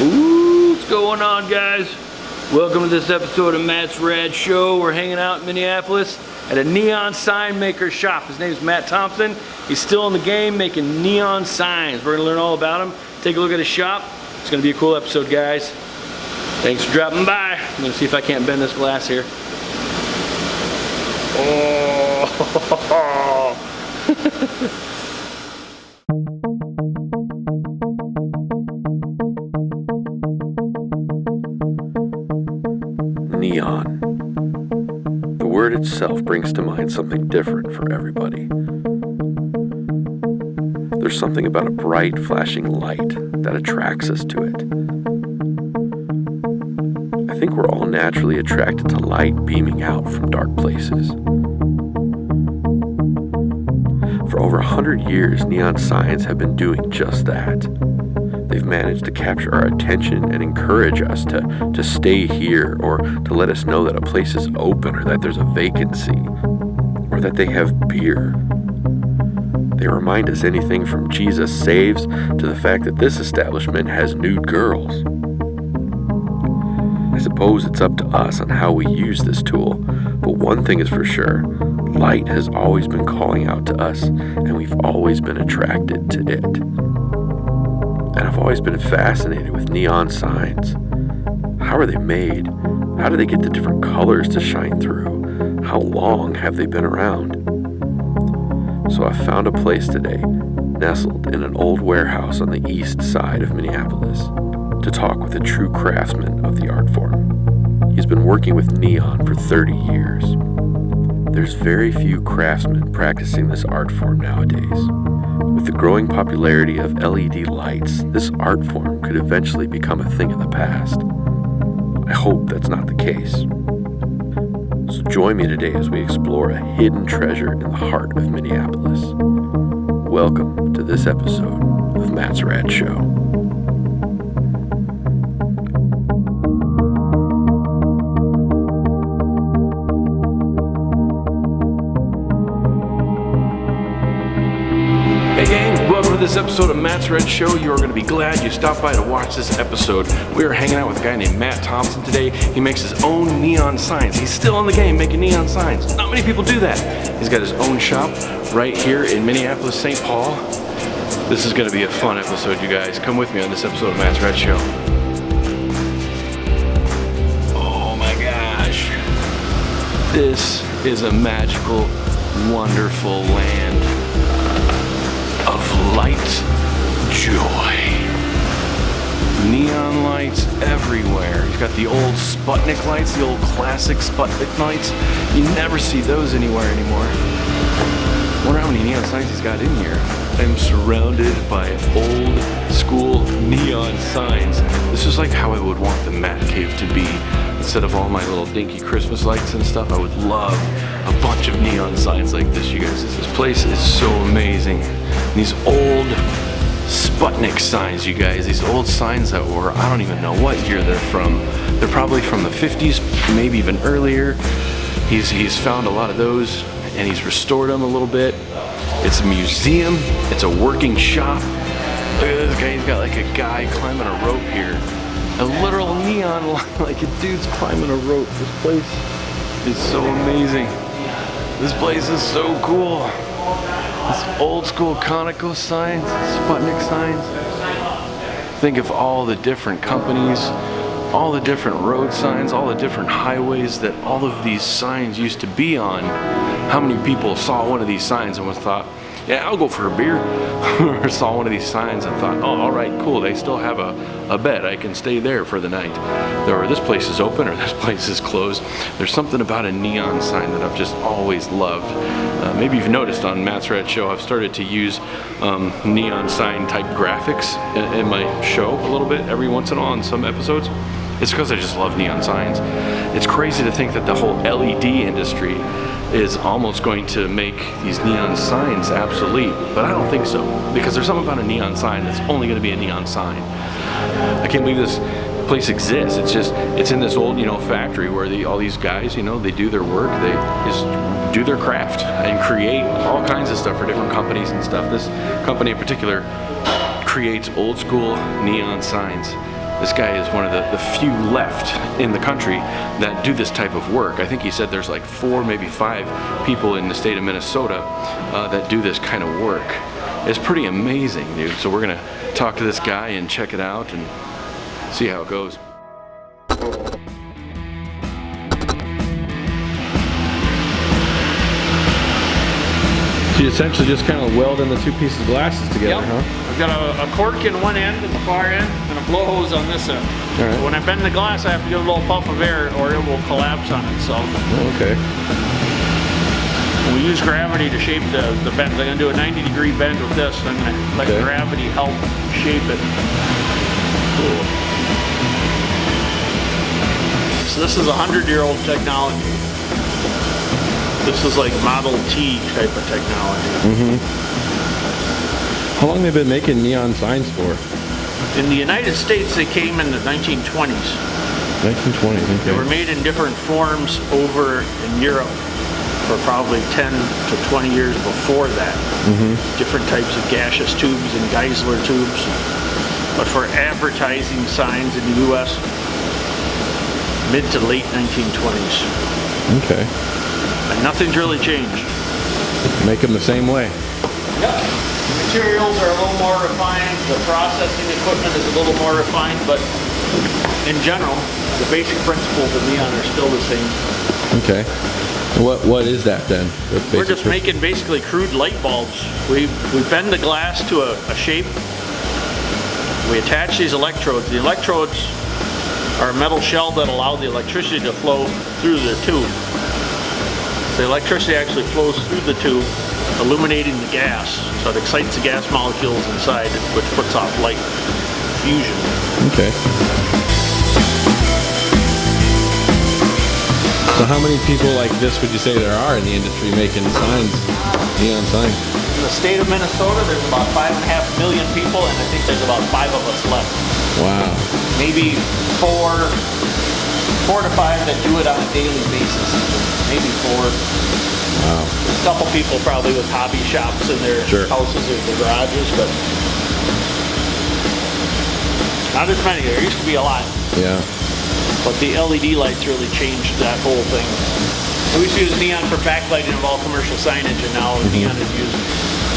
Ooh, what's going on, guys? Welcome to this episode of Matt's Rad Show. We're hanging out in Minneapolis at a neon sign maker shop. His name's Matt Thompson. He's still in the game making neon signs. We're gonna learn all about him, take a look at his shop. It's gonna be a cool episode, guys. Thanks for dropping by. I'm gonna see if I can't bend this glass here. Oh. Neon. The word itself brings to mind something different for everybody. There's something about a bright, flashing light that attracts us to it. I think we're all naturally attracted to light beaming out from dark places. For over 100 years, neon signs have been doing just that. They've managed to capture our attention and encourage us to stay here, or to let us know that a place is open, or that there's a vacancy, or that they have beer. They remind us anything from Jesus saves to the fact that this establishment has nude girls. I suppose it's up to us on how we use this tool, but one thing is for sure, light has always been calling out to us, and we've always been attracted to it. And I've always been fascinated with neon signs. How are they made? How do they get the different colors to shine through? How long have they been around? So I found a place today, nestled in an old warehouse on the east side of Minneapolis, to talk with a true craftsman of the art form. He's been working with neon for 30 years. There's very few craftsmen practicing this art form nowadays. With the growing popularity of LED lights, this art form could eventually become a thing of the past. I hope that's not the case. So join me today as we explore a hidden treasure in the heart of Minneapolis. Welcome to this episode of Matt's Rad Show. Hey gang, welcome to this episode of Matt's Rad Show. You are going to be glad you stopped by to watch this episode. We are hanging out with a guy named Matt Thompson today. He makes his own neon signs. He's still in the game making neon signs. Not many people do that. He's got his own shop right here in Minneapolis, St. Paul. This is going to be a fun episode, you guys. Come with me on this episode of Matt's Rad Show. Oh my gosh. This is a magical, wonderful land of light, joy. Neon lights everywhere. He's got the old Sputnik lights, the old classic Sputnik lights. You never see those anywhere anymore. I wonder how many neon signs he's got in here. I'm surrounded by old school neon signs. This is like how I would want the Matt Cave to be. Instead of all my little dinky Christmas lights and stuff, I would love a bunch of neon signs like this, you guys. This place is so amazing. These old Sputnik signs, you guys. These old signs that were, I don't even know what year they're from. They're probably from the 50s, maybe even earlier. He's found a lot of those, and he's restored them a little bit. It's a museum. It's a working shop. Look at this guy. He's got like a guy climbing a rope here. A literal neon light, like a dude's climbing a rope. This place is so amazing. This place is so cool. This old school Conoco signs, Sputnik signs. Think of all the different companies, all the different road signs, all the different highways that all of these signs used to be on. How many people saw one of these signs and thought, yeah, I'll go for a beer? Or saw one of these signs and thought, oh, all right, cool, they still have a bed. I can stay there for the night. Or this place is open, or this place is closed. There's something about a neon sign that I've just always loved. Maybe you've noticed on Matt's Rad Show, I've started to use neon sign type graphics in my show a little bit every once in a while in some episodes. It's because I just love neon signs. It's crazy to think that the whole LED industry is almost going to make these neon signs obsolete, but I don't think so, because there's something about a neon sign that's only going to be a neon sign. I can't believe this place exists. It's in this old, factory where all these guys, they do their work, they just do their craft and create all kinds of stuff for different companies and stuff. This company in particular creates old school neon signs. This guy is one of the few left in the country that do this type of work. I think he said there's like 4, maybe 5 people in the state of Minnesota that do this kind of work. It's pretty amazing, dude. So we're gonna talk to this guy and check it out and see how it goes. So you essentially just kind of weld in the 2 pieces of glasses together, huh? I've got a cork in one end, in the far end, and a blow hose on this end. All right. So when I bend the glass, I have to give a little puff of air or it will collapse on itself. Oh, okay. We use gravity to shape the bends. I'm going to do a 90-degree bend with this. I'm going to let gravity help shape it. Cool. So this is a 100-year-old technology. This is like Model T type of technology. Mm-hmm. How long have they been making neon signs for? In the United States, they came in the 1920s. 1920s, okay. They were made in different forms over in Europe for probably 10 to 20 years before that. Mm-hmm. Different types of gaseous tubes and Geisler tubes. But for advertising signs in the U.S., mid to late 1920s. Okay. And nothing's really changed. Make them the same way. Yeah. The materials are a little more refined, the processing equipment is a little more refined, but in general, the basic principles of neon are still the same. Okay. What is that then? We're just making basically crude light bulbs. We bend the glass to a shape. We attach these electrodes. The electrodes are a metal shell that allow the electricity to flow through the tube. The electricity actually flows through the tube, illuminating the gas. So it excites the gas molecules inside, which puts off light fusion. Okay. So how many people like this would you say there are in the industry making signs, neon signs? In the state of Minnesota, there's about 5.5 million people, and I think there's about 5 of us left. Wow. Maybe 4 to 5 that do it on a daily basis. Maybe 4. Wow. A couple people probably with hobby shops in their houses or their garages, but not as many. There used to be a lot. Yeah. But the LED lights really changed that whole thing. We used to use neon for backlighting of all commercial signage, and now neon is used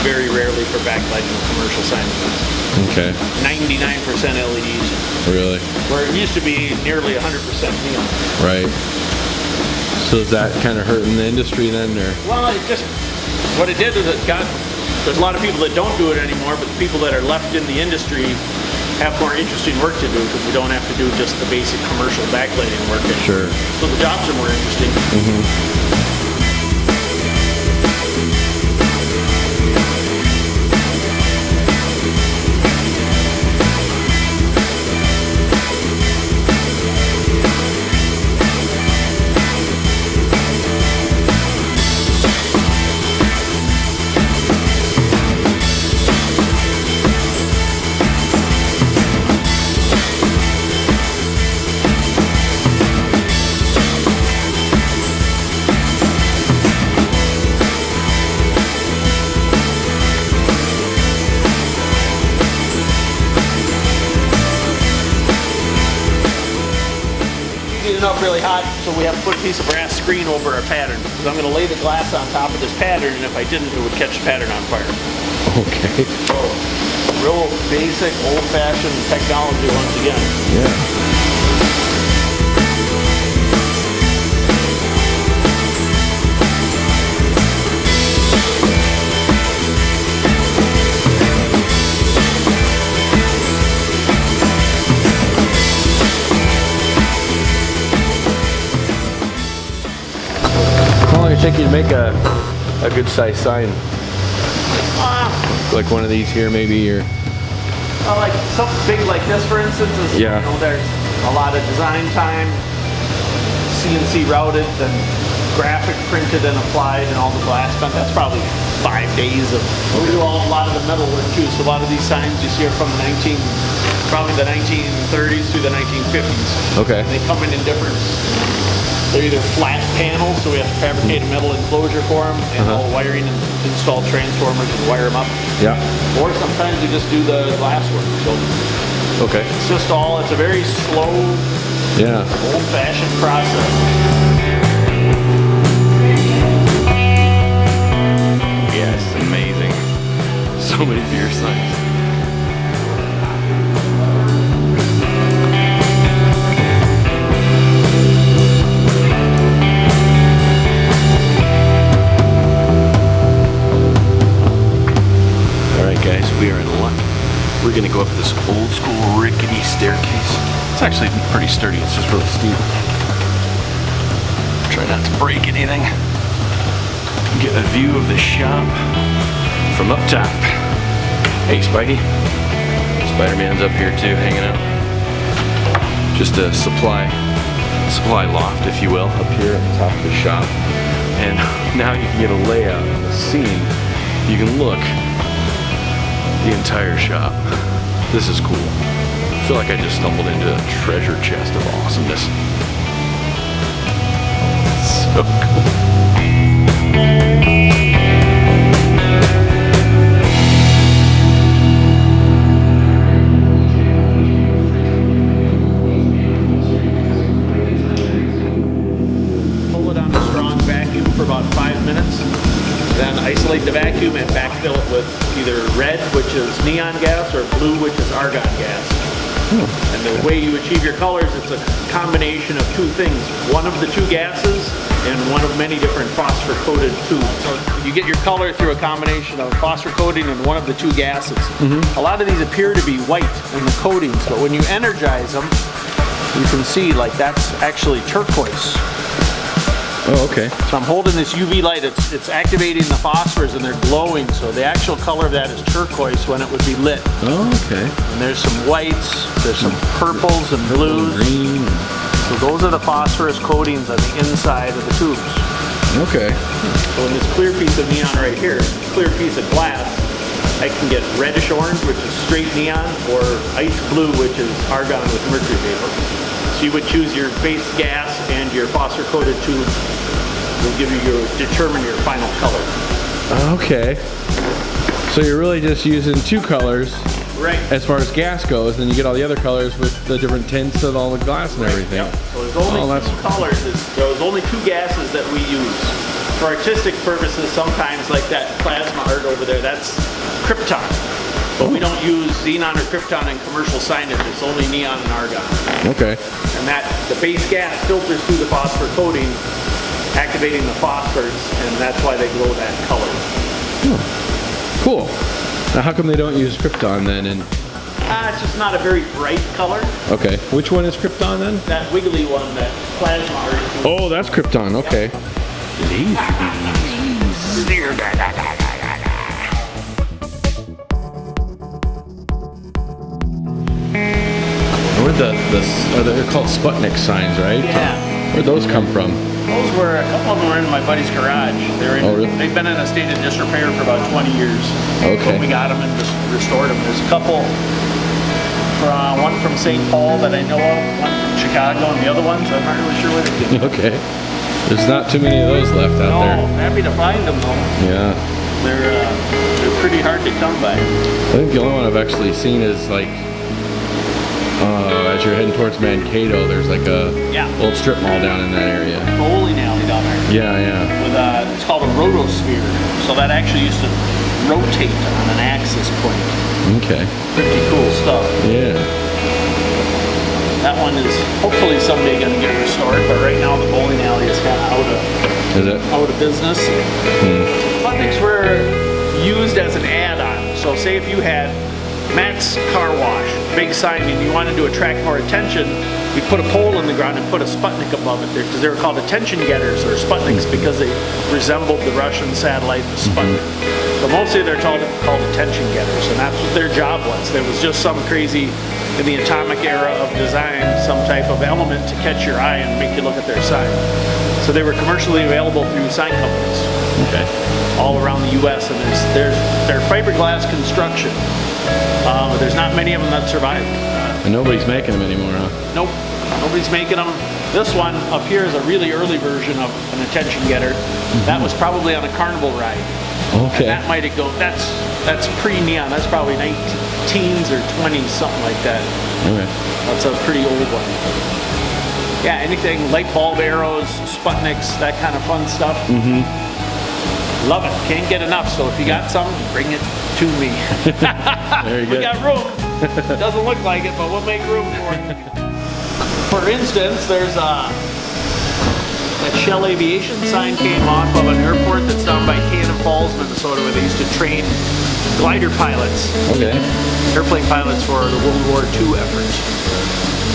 very rarely for backlighting of commercial signage. Okay. 99% LEDs. Really? Where it used to be nearly 100% neon. Right. So is that kind of hurting the industry then, or? Well, it just, what it did is there's a lot of people that don't do it anymore, but the people that are left in the industry have more interesting work to do because we don't have to do just the basic commercial backlighting work anymore. Sure. So the jobs are more interesting. Mm-hmm. It up really hot, so we have to put a piece of brass screen over our pattern. So I'm going to lay the glass on top of this pattern, and if I didn't, it would catch the pattern on fire. Okay. So, real basic, old-fashioned technology once again. Yeah. How long does it take you to make a good size sign? Like one of these here maybe, or? Like something big like this, for instance, is, yeah. You know, there's a lot of design time, CNC routed, and graphic printed and applied, and all the glass spent. That's probably 5 days of. We do a lot of the metal work too. So a lot of these signs you see are from probably the 1930s through the 1950s. Okay. And they come in different. They're either flat panels, so we have to fabricate a metal enclosure for them, and all wiring and install transformers and wire them up. Yeah. Or sometimes you just do the glass work. So Okay. It's just all, it's a very slow, Yeah. old-fashioned process. Yeah, it's amazing. So many beer signs. Alright guys, we are in luck. We're gonna go up this old school rickety staircase. It's actually pretty sturdy, it's just really steep. Try not to break anything. Get a view of the shop from up top. Hey Spidey. Spider-Man's up here too, hanging out. Just a supply loft, if you will, up here at the top of the shop. And now you can get a layout of the scene. You can look the entire shop. This is cool. I feel like I just stumbled into a treasure chest of awesomeness. So cool. Pull it on a strong vacuum for about 5 minutes. Then isolate the vacuum and backfill it with either red, which is neon gas, or blue, which is argon gas. And the way you achieve your colors, it's a combination of two things. One of the two gases and one of many different phosphor-coated tubes. So you get your color through a combination of phosphor coating and one of the two gases. A lot of these appear to be white in the coatings, but when you energize them, you can see like that's actually turquoise. Oh, okay. So I'm holding this UV light, it's activating the phosphors and they're glowing, so the actual color of that is turquoise when it would be lit. Oh, okay. And there's some whites, there's some purples and blues. Green. So those are the phosphorus coatings on the inside of the tubes. Okay. So in this clear piece of neon right here, clear piece of glass, I can get reddish orange, which is straight neon, or ice blue, which is argon with mercury vapor. So you would choose your base gas and your phosphor-coated tube will give you determine your final color. Okay. So you're really just using two colors, Right. as far as gas goes, and you get all the other colors with the different tints of all the glass and everything. Yep. So there's only two colors. There's only two gases that we use. For artistic purposes, sometimes like that plasma art over there, that's krypton. But we don't use xenon or krypton in commercial signage. It's only neon and argon. Okay. And that the base gas filters through the phosphor coating, activating the phosphors, and that's why they glow that color. Cool. Now how come they don't use krypton then? And It's just not a very bright color. okay, which one is krypton then? That wiggly one, that plasma art. Oh, that's krypton. Okay. Where'd they're called Sputnik signs, right? Yeah. Where'd those come from? Those were, a couple of them were in my buddy's garage. Oh, really? They've been in a state of disrepair for about 20 years. Okay. But we got them and just restored them. There's a couple, one from St. Paul that I know of, one from Chicago, and the other ones, I'm not really sure where they came from. Okay. There's not too many of those left out No, there. happy to find them though. Yeah. They're pretty hard to come by. I think the only one I've actually seen is like, as you're heading towards Mankato, there's like a Yeah. old strip mall down in that area. Bowling alley down there. Yeah, yeah. With it's called a rotosphere. So that actually used to rotate on an axis point. Okay. Pretty cool stuff. Yeah. That one is hopefully someday going to get restored, but right now the bowling alley is kind of Is it? out of business. Sputniks were used as an add-on. So say if you had Matt's Car Wash, big sign, and you wanted to attract more attention, you put a pole in the ground and put a Sputnik above it there, because they were called attention getters, or Sputniks, because they resembled the Russian satellite, the Sputnik. So mostly they're called attention getters, and that's what their job was. There was just some crazy, in the atomic era of design, some type of element to catch your eye and make you look at their sign. So they were commercially available through sign companies, okay, all around the U.S. And they're fiberglass construction. There's not many of them that survive. And nobody's making them anymore, huh? Nope, nobody's making them. This one up here is a really early version of an attention getter. That was probably on a carnival ride. And Okay. that might have gone, that's pre-neon. That's probably 19s or 20s, something like that. Okay. That's a pretty old one. Yeah, anything, light bulb arrows, Sputniks, that kind of fun stuff. Mm-hmm. Love it. Can't get enough. So if you got some, bring it to me. Very We good. got room. Doesn't look like it, but we'll make room for it. For instance, there's that Shell Aviation sign came off of an airport that's down by Cannon Falls, Minnesota, where they used to train glider pilots, Okay. airplane pilots for the World War II effort.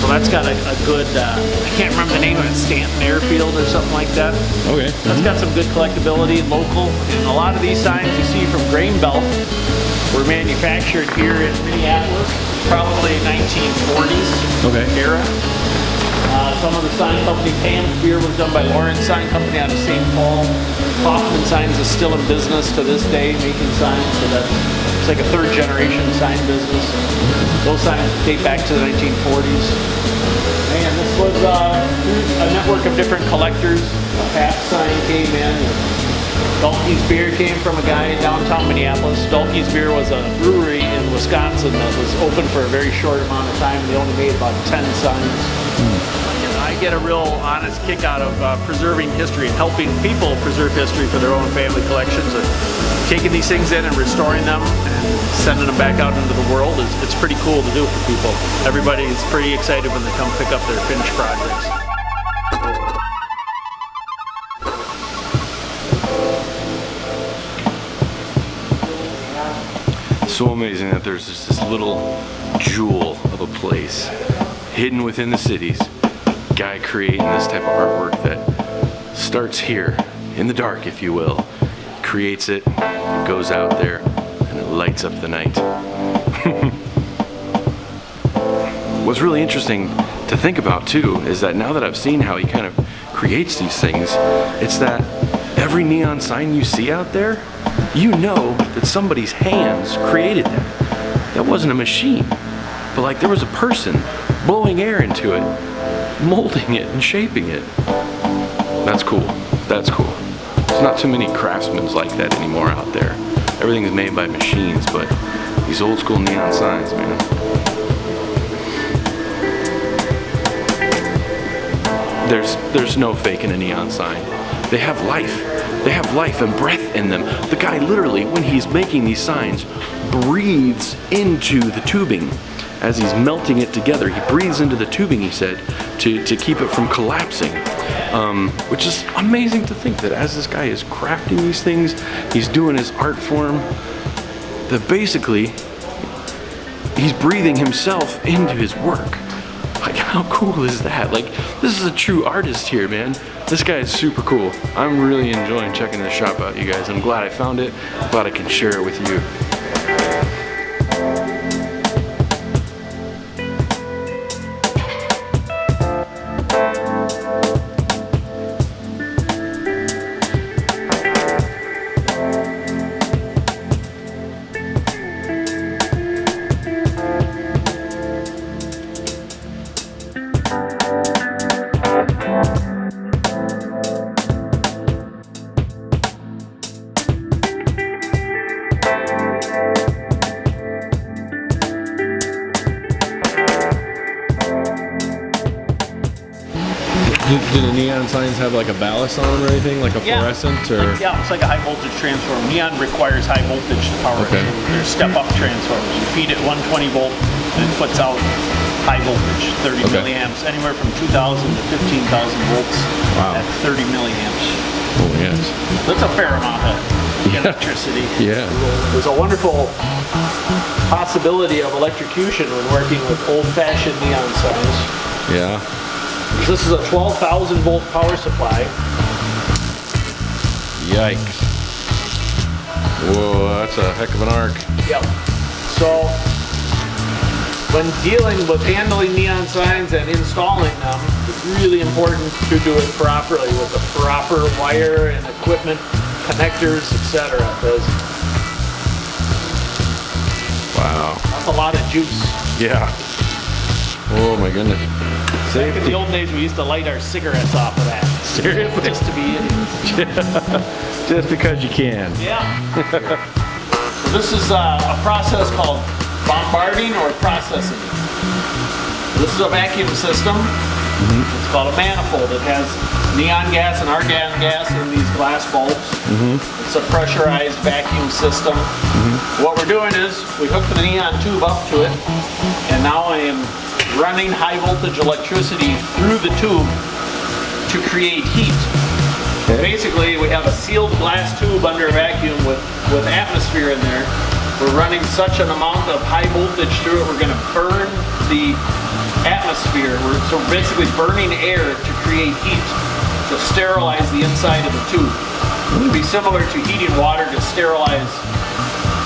So that's got a good, I can't remember the name of it, Stanton Airfield or something like that. Okay. That's got some good collectability, local, and a lot of these signs you see from Grain Belt were manufactured here in Minneapolis, probably 1940s Okay. era. Some of the sign company, Pam's Beer was done by Lawrence Sign Company out of St. Paul. Hoffman Signs is still in business to this day, making signs, so it's like a third generation sign business. Those signs date back to the 1940s. And this was a network of different collectors. A Pabst sign came in. Dalkey's Beer came from a guy in downtown Minneapolis. Dalkey's Beer was a brewery in Wisconsin that was open for a very short amount of time. They only made about 10 signs. I get a real honest kick out of preserving history and helping people preserve history for their own family collections. And taking these things in and restoring them and sending them back out into the world it's pretty cool to do for people. Everybody's pretty excited when they come pick up their finished projects. So amazing that there's just this little jewel of a place hidden within the cities. Guy creating this type of artwork that starts here in the dark, if you will, creates it, it goes out there, and it lights up the night. What's really interesting to think about too is that now that I've seen how he kind of creates these things, it's that every neon sign you see out there, you know that somebody's hands created that. That wasn't a machine, but like there was a person blowing air into it, molding it and shaping it. That's cool. That's cool. There's not too many craftsmen like that anymore out there. Everything's made by machines, but these old school neon signs, man. There's no faking a neon sign. They have life. They have life and breath in them. The guy literally, when he's making these signs, breathes into the tubing. As he's melting it together, he breathes into the tubing, he said, to keep it from collapsing. Which is amazing to think that as this guy is crafting these things, he's doing his art form, that basically he's breathing himself into his work. Like, how cool is that? Like, this is a true artist here, man. This guy is super cool. I'm really enjoying checking this shop out, you guys. I'm glad I found it. Glad I can share it with you. Do the neon signs have like a ballast on them or anything, like a fluorescent, or? Yeah, it's like a high voltage transformer. Neon requires high voltage to power Okay. it. They're step-up transformers. You feed it 120 volt and it puts out high voltage, 30 Okay. milliamps, anywhere from 2,000 to 15,000 volts Wow. at 30 milliamps. Oh yes. That's a fair amount of electricity. Yeah. There's a wonderful possibility of electrocution when working with old-fashioned neon signs. Yeah. This is a 12,000 volt power supply. Yikes. Whoa, that's a heck of an arc. Yep. So, when dealing with handling neon signs and installing them, it's really important to do it properly with the proper wire and equipment, connectors, etc. Because Wow. that's a lot of juice. Yeah. Oh my goodness. Back in the old days, we used to light our cigarettes off of that. Seriously? Just to be idiots. Just because you can. Yeah. So this is a process called bombarding or processing. This is a vacuum system. It's called a manifold. It has neon gas and argon gas in these glass bulbs. It's a pressurized vacuum system. What we're doing is we hook the neon tube up to it, and now I am running high voltage electricity through the tube to create heat. Basically, we have a sealed glass tube under a vacuum with atmosphere in there. We're running such an amount of high voltage through it, we're going to burn the atmosphere. So basically burning air to create heat to sterilize the inside of the tube. It would be similar to heating water to sterilize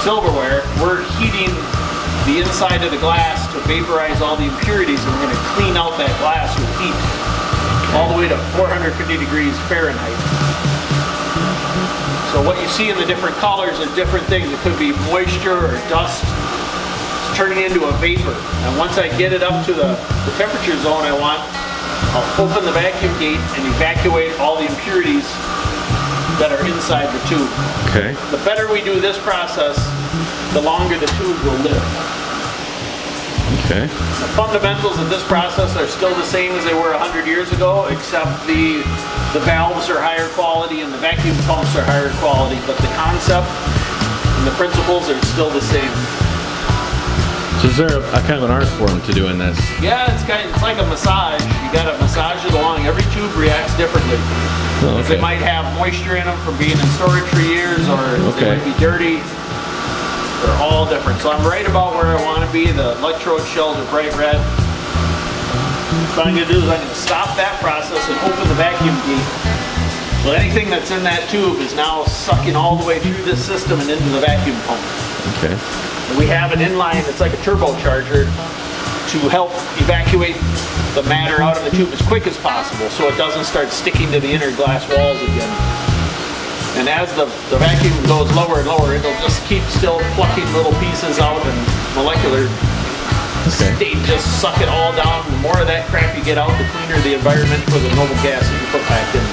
silverware. We're heating the inside of the glass to vaporize all the impurities, and we're going to clean out that glass with heat all the way to 450 degrees Fahrenheit. So what you see in the different colors are different things. It could be moisture or dust. It's turning into a vapor. And once I get it up to the temperature zone I want, I'll open the vacuum gate and evacuate all the impurities that are inside the tube. Okay. The better we do this process, the longer the tube will live. Okay. The fundamentals of this process are still the same as they were 100 years ago, except the valves are higher quality and the vacuum pumps are higher quality, but the concept and the principles are still the same. So is there a kind of an art form to doing this? Yeah, it's like a massage. You got to massage it along. Every tube reacts differently. Oh, okay. They might have moisture in them from being in storage for years, or they might be dirty. They're all different. So I'm right about where I want to be. The electrode shells are bright red. What I'm going to do is I'm going to stop that process and open the vacuum gate. So anything that's in that tube is now sucking all the way through this system and into the vacuum pump. Okay. And we have an inline that's like a turbocharger to help evacuate the matter out of the tube as quick as possible so it doesn't start sticking to the inner glass walls again. And as the vacuum goes lower and lower, it'll just keep still plucking little pieces out and molecular state, just suck it all down. The more of that crap you get out, the cleaner the environment for the noble gas that you put back in.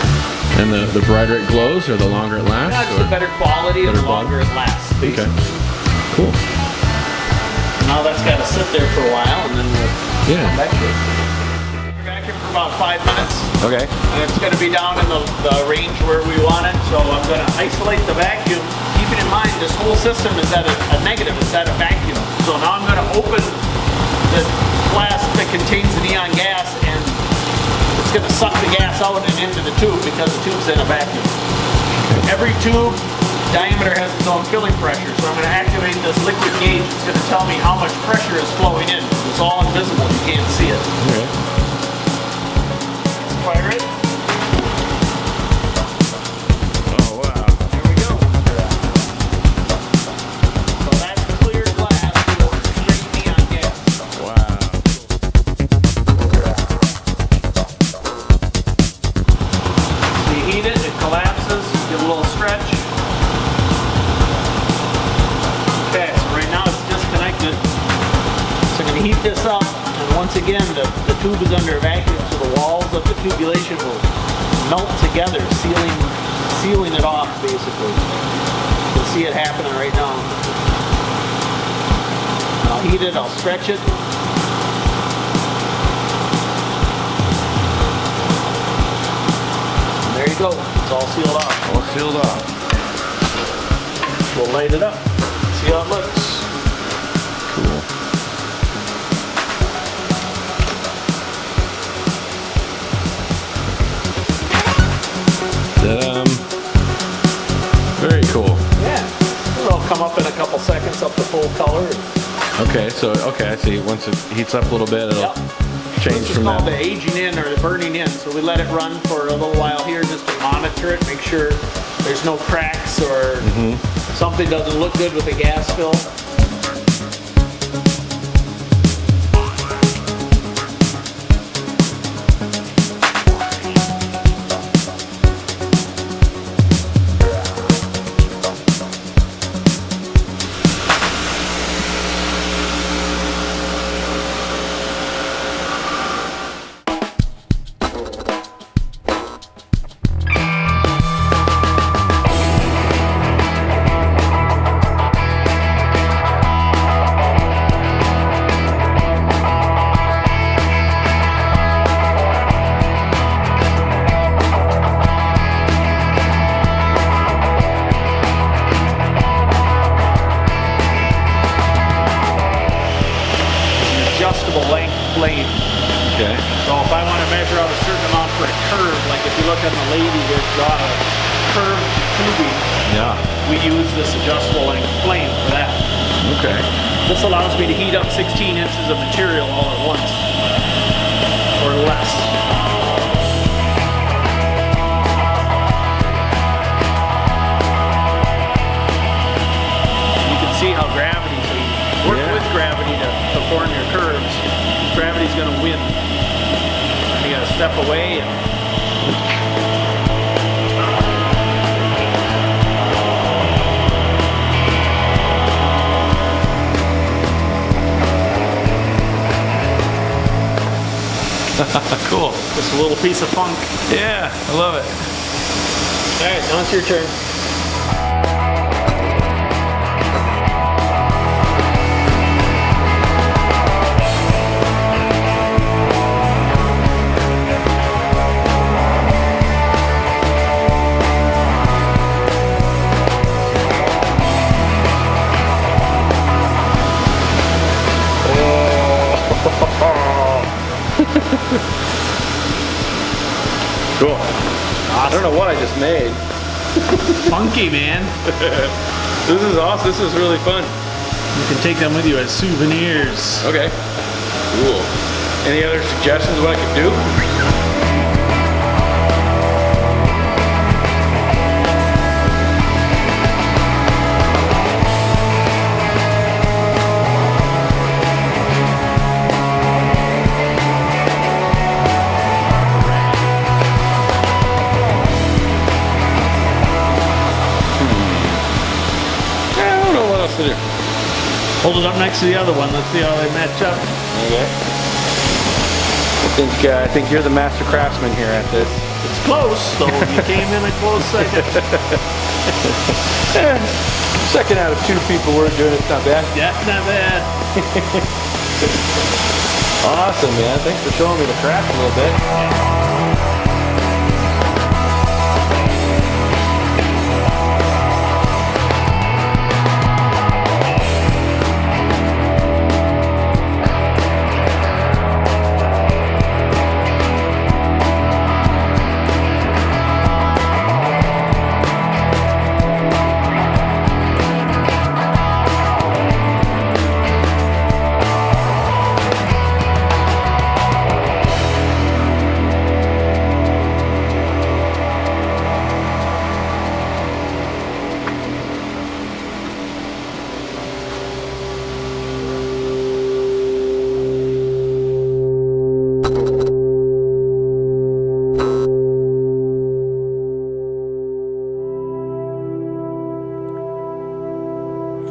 And the brighter it glows or the longer it lasts? Yeah, just the better quality and the longer it lasts, basically. Okay. Cool. Now that's got to sit there for a while and then we'll come back to it. Vacuum for about 5 minutes. Okay. And it's going to be down in the range where we want it. So I'm going to isolate the vacuum. Keeping in mind this whole system is at a negative, it's at a vacuum. So now I'm going to open the flask that contains the neon gas, and it's going to suck the gas out and into the tube because the tube's in a vacuum. Every tube diameter has its own filling pressure, so I'm going to activate this liquid gauge. It's going to tell me how much pressure is flowing in. It's all invisible, you can't see it. Okay. Fire it. Oh, wow. Here we go. So that's clear glass for straight neon gas. Wow. So you heat it, it collapses, give a little stretch. Okay, so right now it's disconnected. So I'm going to heat this up, and once again the tube is under a vacuum, so the walls of the tubulation will melt together, sealing it off basically. You can see it happening right now. I'll heat it, I'll stretch it. And there you go, it's all sealed off. All sealed off. We'll light it up, see how it looks. Cool. Very cool. Yeah, it'll come up in a couple seconds up to full color. Okay, I see. Once it heats up a little bit, it'll change from called that. the aging in or the burning in. So we let it run for a little while here just to monitor it, make sure there's no cracks or something doesn't look good with the gas fill. adjustable length plane. Okay. So if I want to measure out a certain amount for a curve, like if you look on the lady, there's got a curved tubing. Yeah. We use this adjustable length plane for that. Okay. This allows me to heat up 16 inches of material all at once, or less. You can see how gravity, so you work with gravity to form your curves. Gravity's going to win. And you got to step away and cool. just a little piece of funk. Yeah, I love it. All right, now it's your turn. Cool. I don't know what I just made. Funky, man. This is awesome. This is really fun. You can take them with you as souvenirs. Okay. Cool. Any other suggestions of what I could do? To do. Hold it up next to the other one. Let's see how they match up. Okay. I think you're the master craftsman here at this. It's close, though. You came in a close second. Second out of 2 people we're doing it's not bad. Yeah, not bad. Awesome, man. Thanks for showing me the craft a little bit.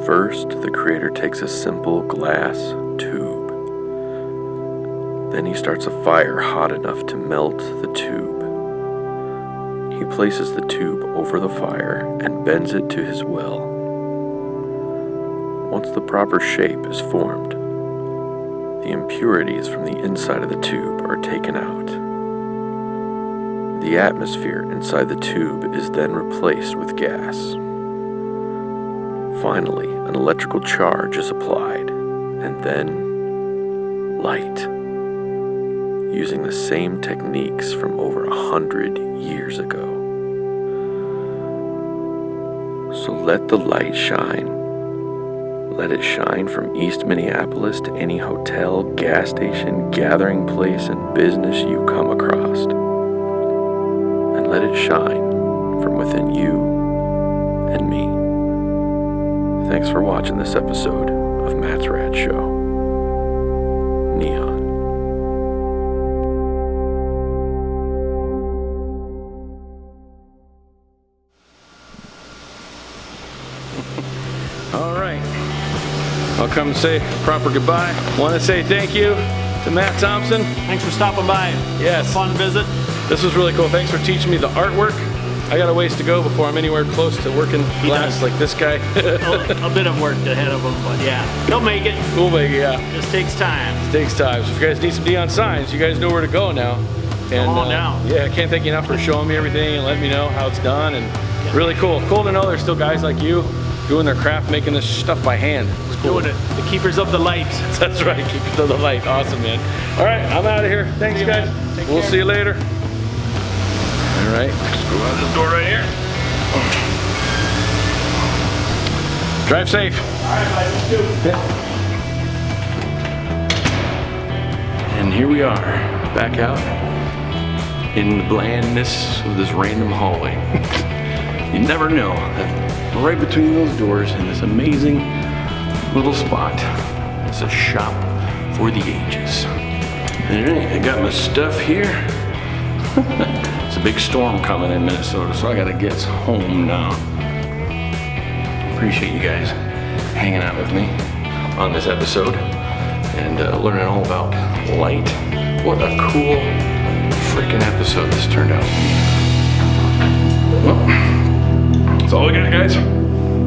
First, the creator takes a simple glass tube. Then he starts a fire hot enough to melt the tube. He places the tube over the fire and bends it to his will. Once the proper shape is formed, the impurities from the inside of the tube are taken out. The atmosphere inside the tube is then replaced with gas. Finally, an electrical charge is applied, and then light, using the same techniques from over 100 years ago. So let the light shine. Let it shine from East Minneapolis to any hotel, gas station, gathering place, and business you come across. And let it shine from within you and me. Thanks for watching this episode of Matt's Rad Show. Neon. All right. I'll come and say a proper goodbye. Want to say thank you to Matt Thompson. Thanks for stopping by. Yes. Fun visit. This was really cool. Thanks for teaching me the artwork. I got a ways to go before I'm anywhere close to working glass like this guy. a bit of work ahead of him, but yeah, he'll make it. Cool, baby, yeah. Just takes time. It takes time. So if you guys need some neon signs, you guys know where to go now. And, Come on down. Yeah, I can't thank you enough for showing me everything and letting me know how it's done. And really cool. Cool to know there's still guys like you doing their craft, making this stuff by hand. It's cool. Doing it. The keepers of the light. That's right, keep it to the light. Awesome, man. All right, I'm out of here. Thanks, See you, guys. man. Take We'll care. see you later. All right, let's go out this door right here. Drive safe. All right, bud. You too. And here we are, back out in the blandness of this random hallway. You never know that right between those doors in this amazing little spot is a shop for the ages. All right, I got my stuff here. It's a big storm coming in Minnesota, so I gotta get home now. Appreciate you guys hanging out with me on this episode and learning all about light. What a cool freaking episode this turned out to be. Well, that's all we got, guys.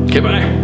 Okay, bye.